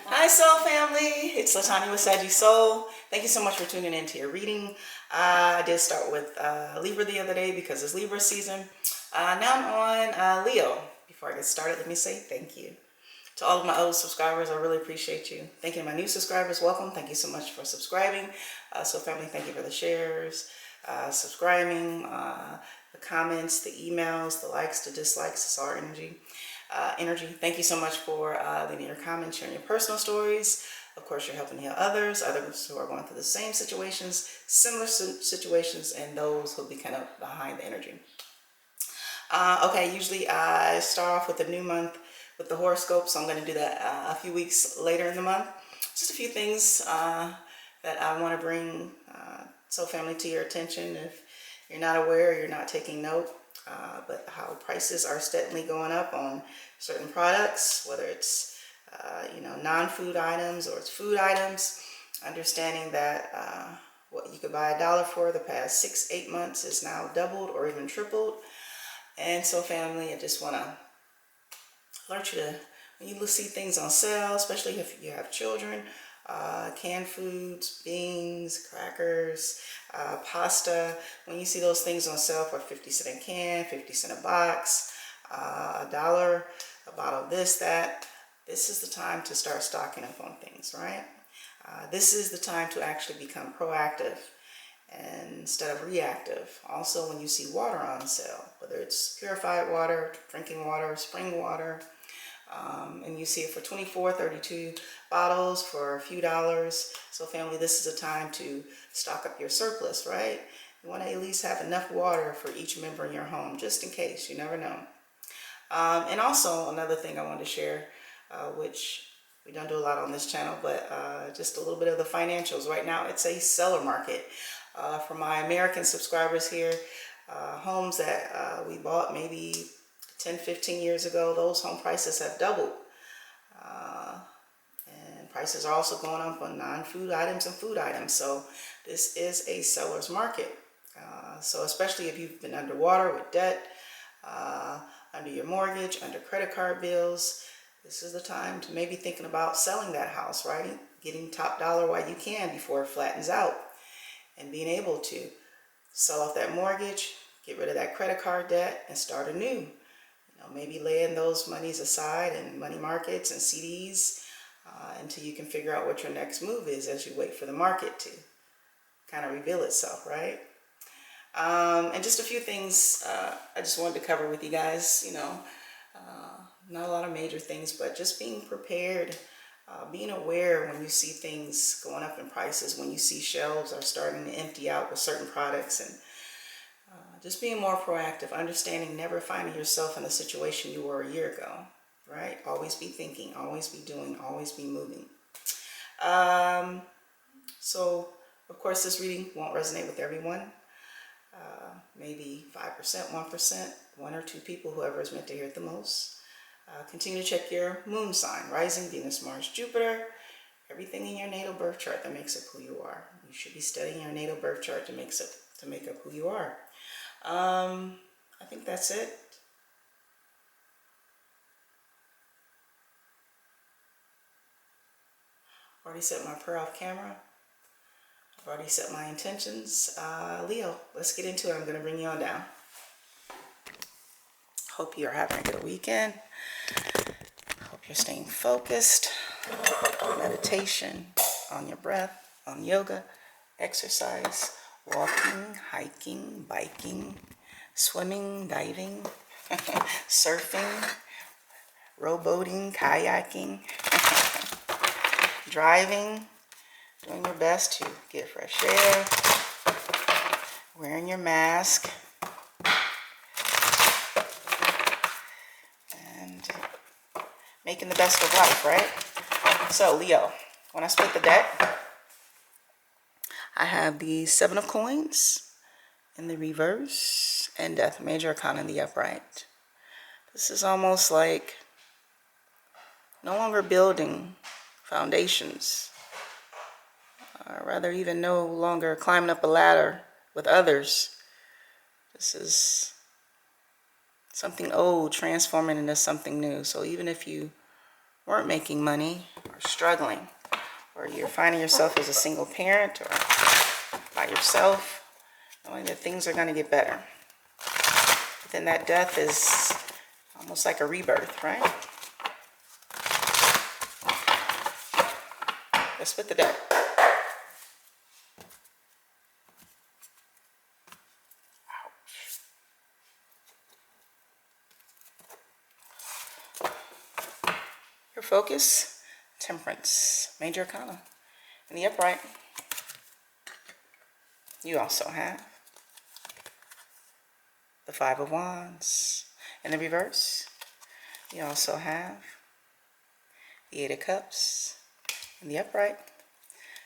Hi Soul Family, it's LaTonya with Sagii Soul. Thank you so much for tuning in to your reading. I did start with Libra the other day because it's Libra season. Now I'm on Leo. Before I get started, let me say thank you to all of my old subscribers. I really appreciate you. Thank you to my new subscribers. Welcome. Thank you so much for subscribing. Soul Family, thank you for the shares, subscribing, the comments, the emails, the likes, the dislikes. It's all energy. Thank you so much for leaving your comments, sharing your personal stories. Of course, you're helping heal others who are going through the same situations, similar situations, and those who'll be kind of behind the energy. Okay, usually I start off with the new month with the horoscope, so I'm going to do that a few weeks later in the month. Just a few things that I want to bring Soul Family to your attention if you're not aware or you're not taking note. But how prices are steadily going up on certain products, whether it's non-food items or it's food items. Understanding that what you could buy $1 for the past 6-8 months is now doubled or even tripled. And so, family, I just want to alert you to, when you see things on sale, especially if you have children, canned foods, beans, crackers, pasta. When you see those things on sale for 50 cents a can, 50 cents a box, $1 a bottle of this, that, this is the time to start stocking up on things, right? This is the time to actually become proactive instead of reactive. Also, when you see water on sale, whether it's purified water, drinking water, spring water, and you see it for 24, 32 bottles for a few dollars. So family, this is a time to stock up your surplus, right? You want to at least have enough water for each member in your home, just in case, you never know. And also another thing I wanted to share, which we don't do a lot on this channel, but just a little bit of the financials. Right now it's a seller market. For my American subscribers here, homes that we bought maybe 10-15 years ago, those home prices have doubled. And prices are also going up on non-food items and food items. So this is a seller's market. So especially if you've been underwater with debt, under your mortgage, under credit card bills, this is the time to maybe thinking about selling that house, right? Getting top dollar while you can before it flattens out, and being able to sell off that mortgage, get rid of that credit card debt, and start anew. Maybe laying those monies aside in money markets and CDs until you can figure out what your next move is as you wait for the market to kind of reveal itself, right? And just a few things I just wanted to cover with you guys, not a lot of major things, but just being prepared, being aware when you see things going up in prices, when you see shelves are starting to empty out with certain products, and just being more proactive, understanding, never finding yourself in the situation you were a year ago, right? Always be thinking, always be doing, always be moving. So, of course, this reading won't resonate with everyone. Maybe 5%, 1%, 1 or 2 people, whoever is meant to hear it the most. Continue to check your moon sign, rising, Venus, Mars, Jupiter, everything in your natal birth chart that makes up who you are. You should be studying your natal birth chart to make up who you are. I think that's it. Already set my prayer off camera. I've already set my intentions. Leo, let's get into it. I'm going to bring you on down. Hope you're having a good weekend. Hope you're staying focused on meditation, on your breath, on yoga, exercise, walking, hiking, biking, swimming, diving, surfing, rowboating, kayaking, driving, doing your best to get fresh air, wearing your mask, and making the best of life, right? So, Leo, when I split the deck, I have the 7 of Coins in the reverse and Death, Major Arcana in the upright. This is almost like no longer building foundations, or rather even no longer climbing up a ladder with others. This is something old transforming into something new. So even if you weren't making money or struggling, or you're finding yourself as a single parent or by yourself, knowing that things are going to get better. But then that death is almost like a rebirth, right? Let's split the deck. Your focus, Temperance, Major Arcana. In the upright, you also have the Five of Wands. In the reverse, you also have the Eight of Cups. In the upright,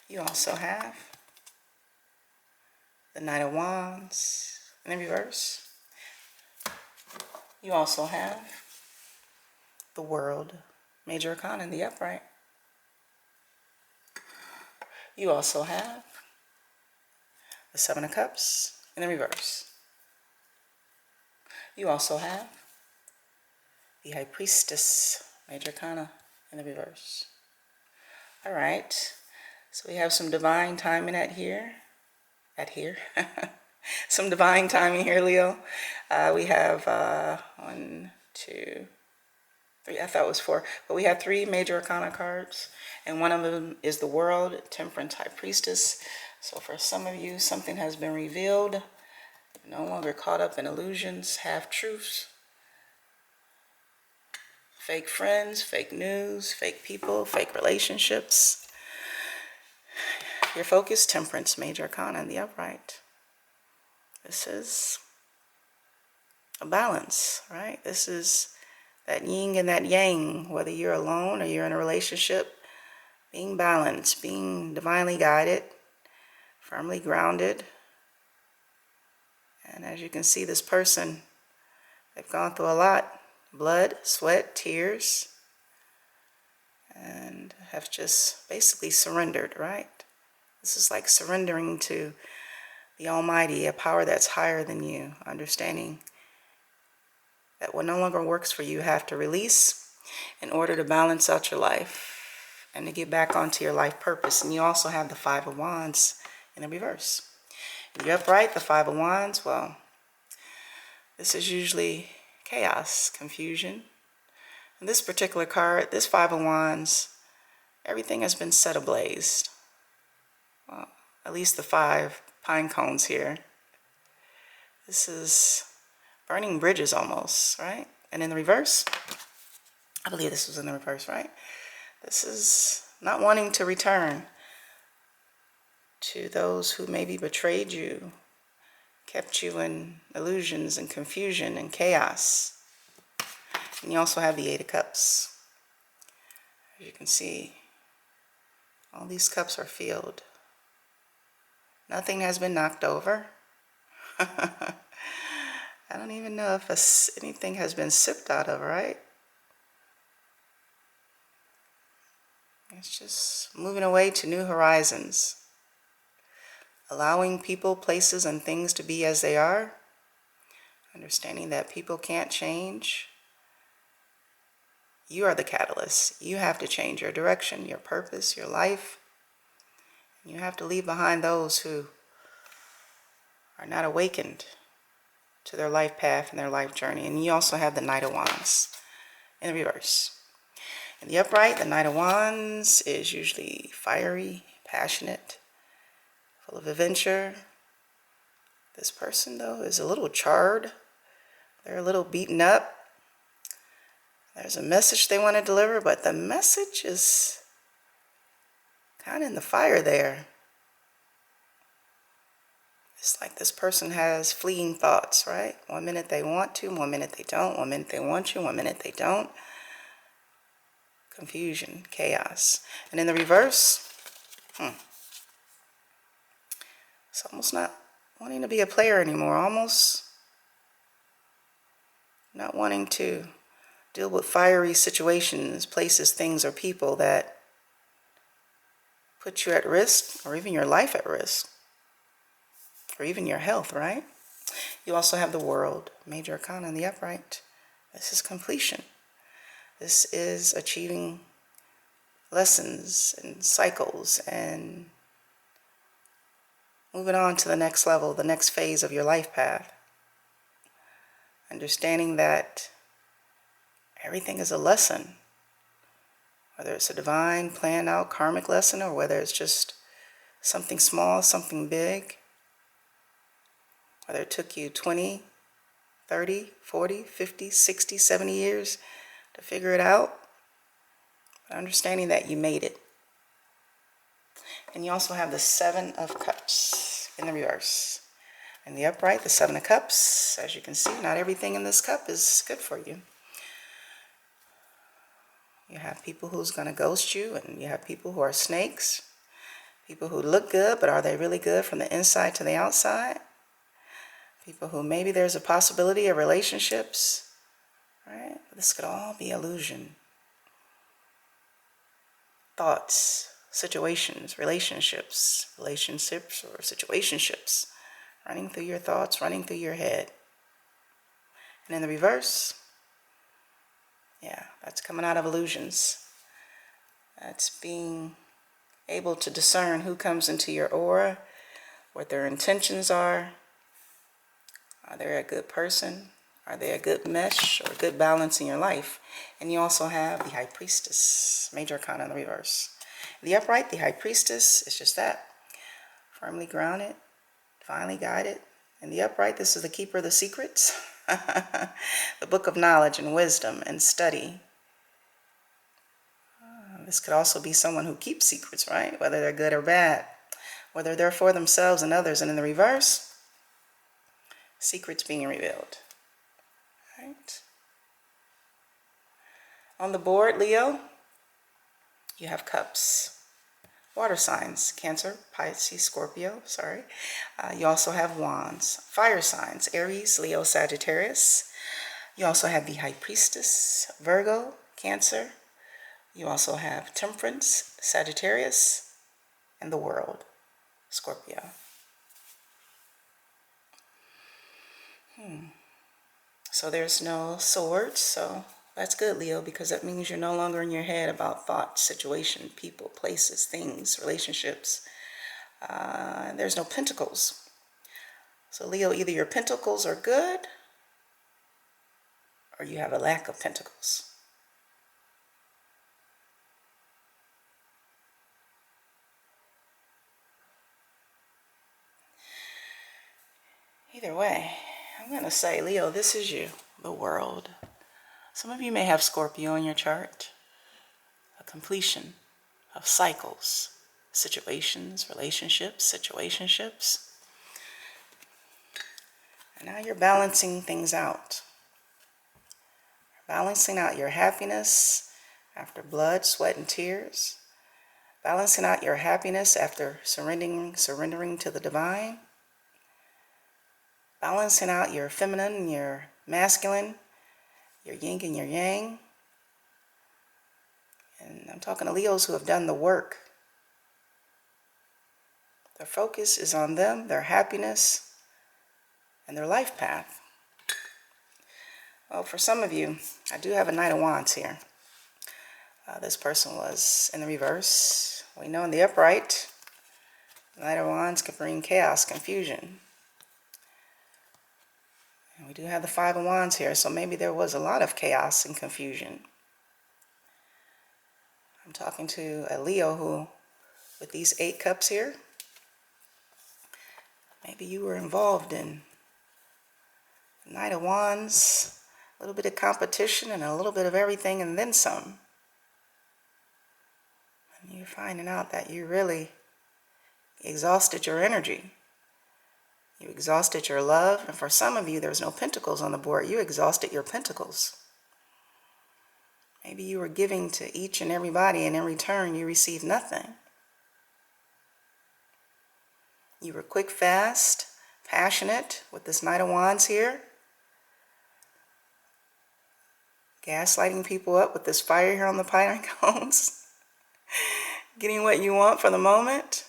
you also have the Knight of Wands. In the reverse, you also have the World, Major Arcana. In the upright, you also have the Seven of Cups. In the reverse, you also have the High Priestess, Major Arcana. In the reverse. All right, so we have some divine timing some divine timing here, Leo. We have 1, 2, 3, I thought it was 4, but we have 3 Major Arcana cards, and one of them is the World, Temperance, High Priestess. So for some of you, something has been revealed. You're no longer caught up in illusions, half-truths, fake friends, fake news, fake people, fake relationships. Your focus, Temperance, Major Arcana in the upright. This is a balance, right? This is that yin and that yang, whether you're alone or you're in a relationship, being balanced, being divinely guided, firmly grounded. And as you can see, this person, they've gone through a lot, blood, sweat, tears, and have just basically surrendered, right? This is like surrendering to the Almighty, a power that's higher than you, understanding that what no longer works for you have to release in order to balance out your life and to get back onto your life purpose. And you also have the Five of Wands in the reverse. In the upright, the Five of Wands, well, this is usually chaos, confusion. In this particular card, this Five of Wands, everything has been set ablaze. Well, at least the 5 pine cones here. This is burning bridges almost, right? And in the reverse, I believe this was in the reverse, right? This is not wanting to return to those who maybe betrayed you, kept you in illusions and confusion and chaos. And you also have the Eight of Cups. As you can see, all these cups are filled. Nothing has been knocked over. I don't even know if anything has been sipped out of, right? It's just moving away to new horizons. Allowing people, places, and things to be as they are. Understanding that people can't change. You are the catalyst. You have to change your direction, your purpose, your life. You have to leave behind those who are not awakened to their life path and their life journey. And you also have the Knight of Wands in the reverse. In the upright, the Knight of Wands is usually fiery, passionate, full of adventure. This person, though, is a little charred. They're a little beaten up. There's a message they want to deliver, but the message is kind of in the fire there. It's like this person has fleeting thoughts, right? One minute they want to, one minute they don't. One minute they want you, one minute they don't. Confusion, chaos. And in the reverse, it's almost not wanting to be a player anymore. Almost not wanting to deal with fiery situations, places, things, or people that put you at risk, or even your life at risk, or even your health, right? You also have the World, Major Arcana in the upright. This is completion. This is achieving lessons and cycles and moving on to the next level, the next phase of your life path. Understanding that everything is a lesson, whether it's a divine, planned out, karmic lesson, or whether it's just something small, something big, whether it took you 20, 30, 40, 50, 60, 70 years to figure it out, but understanding that you made it. And you also have the Seven of Cups in the reverse. In the upright, the Seven of Cups. As you can see, not everything in this cup is good for you. You have people who's going to ghost you, and you have people who are snakes. People who look good, but are they really good from the inside to the outside? People who maybe there's a possibility of relationships, right? This could all be illusion. Thoughts, situations, relationships or situationships running through your thoughts, running through your head. And in the reverse, yeah, that's coming out of illusions. That's being able to discern who comes into your aura, what their intentions are. Are they a good person? Are they a good mesh or a good balance in your life? And you also have the High Priestess, major arcana in the reverse. The upright, the High Priestess, is just that. Firmly grounded, divinely guided. In the upright, this is the keeper of the secrets. The book of knowledge and wisdom and study. This could also be someone who keeps secrets, right? Whether they're good or bad. Whether they're for themselves and others. And in the reverse, secrets being revealed. Right. On the board, Leo, you have cups. Water signs, Cancer, Pisces, Scorpio, sorry. You also have wands. Fire signs, Aries, Leo, Sagittarius. You also have the High Priestess, Virgo, Cancer. You also have Temperance, Sagittarius, and the World, Scorpio. So there's no swords, so that's good, Leo, because that means you're no longer in your head about thoughts, situation, people, places, things, relationships. There's no pentacles. So Leo, either your pentacles are good or you have a lack of pentacles. Either way, I'm going to say, Leo, this is you, the world. Some of you may have Scorpio in your chart. A completion of cycles, situations, relationships, situationships. And now you're balancing things out. You're balancing out your happiness after blood, sweat, and tears. Balancing out your happiness after surrendering to the divine. Balancing out your feminine and your masculine, your yin and your yang. And I'm talking to Leos who have done the work. Their focus is on them, their happiness, and their life path. Well, for some of you, I do have a Knight of Wands here. This person was in the reverse. We know in the upright, the Knight of Wands can bring chaos, confusion. And we do have the Five of Wands here, so maybe there was a lot of chaos and confusion. I'm talking to a Leo who, with these 8 cups here, maybe you were involved in Knight of Wands, a little bit of competition and a little bit of everything and then some. And you're finding out that you really exhausted your energy. You exhausted your love. And for some of you, there's no pentacles on the board. You exhausted your pentacles. Maybe you were giving to each and everybody, and in return, you received nothing. You were quick, fast, passionate with this Knight of Wands here. Gaslighting people up with this fire here on the pine cones. Getting what you want for the moment.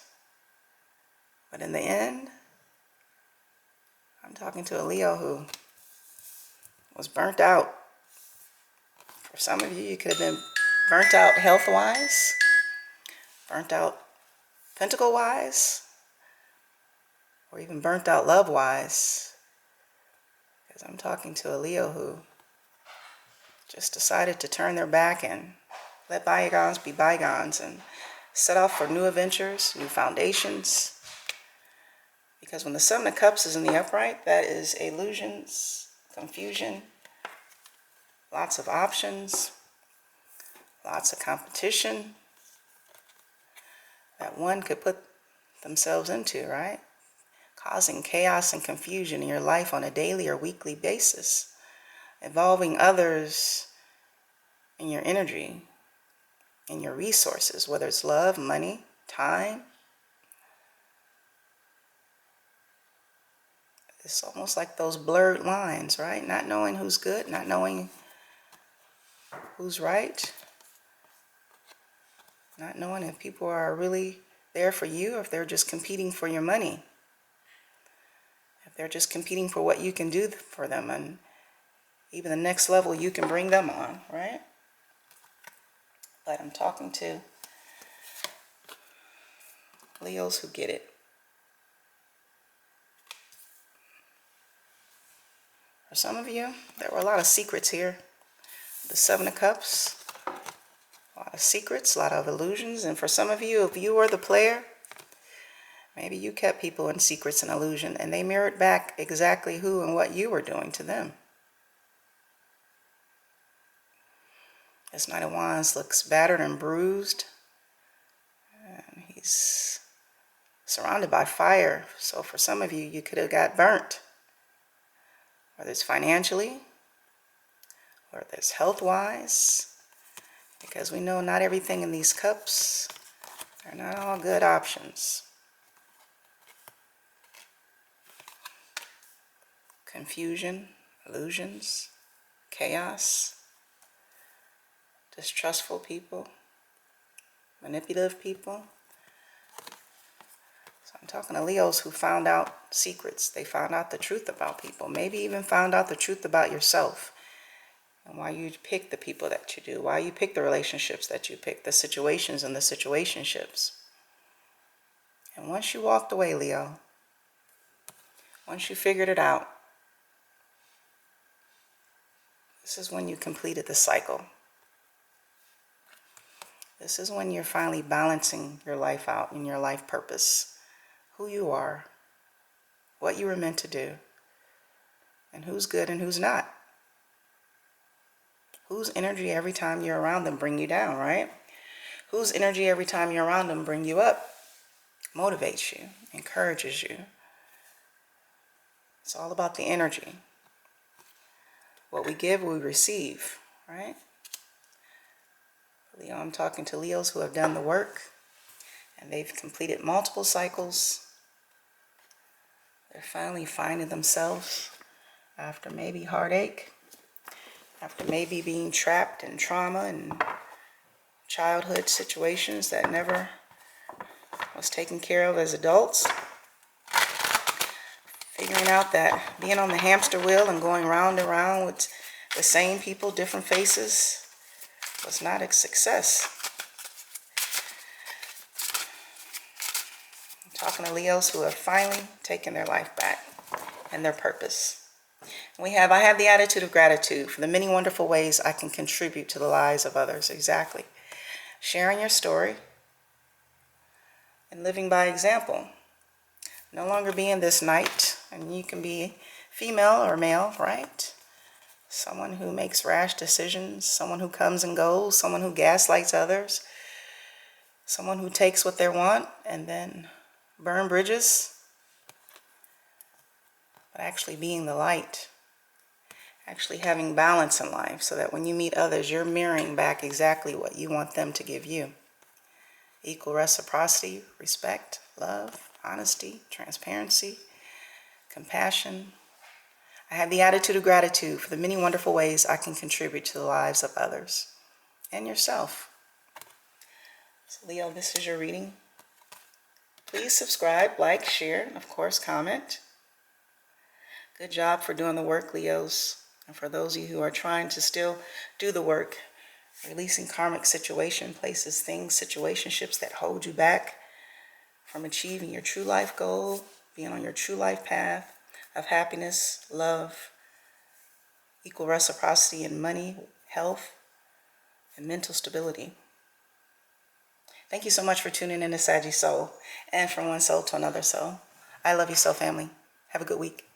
But in the end, I'm talking to a Leo who was burnt out. For some of you, you could have been burnt out health-wise. burnt out pentacle-wise, or even burnt out love-wise. Because I'm talking to a Leo who just decided to turn their back and let bygones be bygones and set off for new adventures, new foundations. Because when the Seven of Cups is in the upright, that is illusions, confusion, lots of options, lots of competition that one could put themselves into, right? Causing chaos and confusion in your life on a daily or weekly basis, involving others in your energy, in your resources, whether it's love, money, time. It's almost like those blurred lines, right? Not knowing who's good, not knowing who's right, not knowing if people are really there for you, or if they're just competing for your money, if they're just competing for what you can do for them, and even the next level you can bring them on, right? But I'm talking to Leos who get it. For some of you, there were a lot of secrets here. The Seven of Cups, a lot of secrets, a lot of illusions. And for some of you, if you were the player, maybe you kept people in secrets and illusion, and they mirrored back exactly who and what you were doing to them. This Knight of Wands looks battered and bruised, and he's surrounded by fire. So for some of you, you could have got burnt, whether it's financially, whether it's health-wise, because we know not everything in these cups are not all good options. Confusion, illusions, chaos, distrustful people, manipulative people. So I'm talking to Leos who found out secrets. They found out the truth about people. Maybe even found out the truth about yourself, and why you pick the people that you do, why you pick the relationships that you pick, the situations and the situationships. And once you walked away, Leo, once you figured it out, this is when you completed the cycle. This is when you're finally balancing your life out in your life purpose. Who you are, what you were meant to do, and who's good and who's not. Whose energy every time you're around them bring you down, right? Whose energy every time you're around them bring you up, motivates you, encourages you. It's all about the energy. What we give, we receive, right? Leo, I'm talking to Leos who have done the work, and they've completed multiple cycles. They're finally finding themselves after maybe heartache, after maybe being trapped in trauma and childhood situations that never was taken care of as adults. Figuring out that being on the hamster wheel and going round and round with the same people, different faces, was not a success. I'm talking to Leos who have finally taken their life back and their purpose. I have the attitude of gratitude for the many wonderful ways I can contribute to the lives of others. Exactly. Sharing your story and living by example. No longer being this knight, and you can be female or male, right? Someone who makes rash decisions, someone who comes and goes, someone who gaslights others, someone who takes what they want and then burn bridges. But actually being the light, actually having balance in life so that when you meet others, you're mirroring back exactly what you want them to give you. Equal reciprocity, respect, love, honesty, transparency, compassion. I have the attitude of gratitude for the many wonderful ways I can contribute to the lives of others and yourself. So Leo, this is your reading. Please subscribe, like, share, and of course comment. Good job for doing the work, Leos. And for those of you who are trying to still do the work, Releasing karmic situation, places, things, situationships that hold you back from achieving your true life goal, being on your true life path of happiness, love, equal reciprocity in money, health, and mental stability. Thank you so much for tuning in to Sagii Soul, and from one soul to another soul. I love you so, family. Have a good week.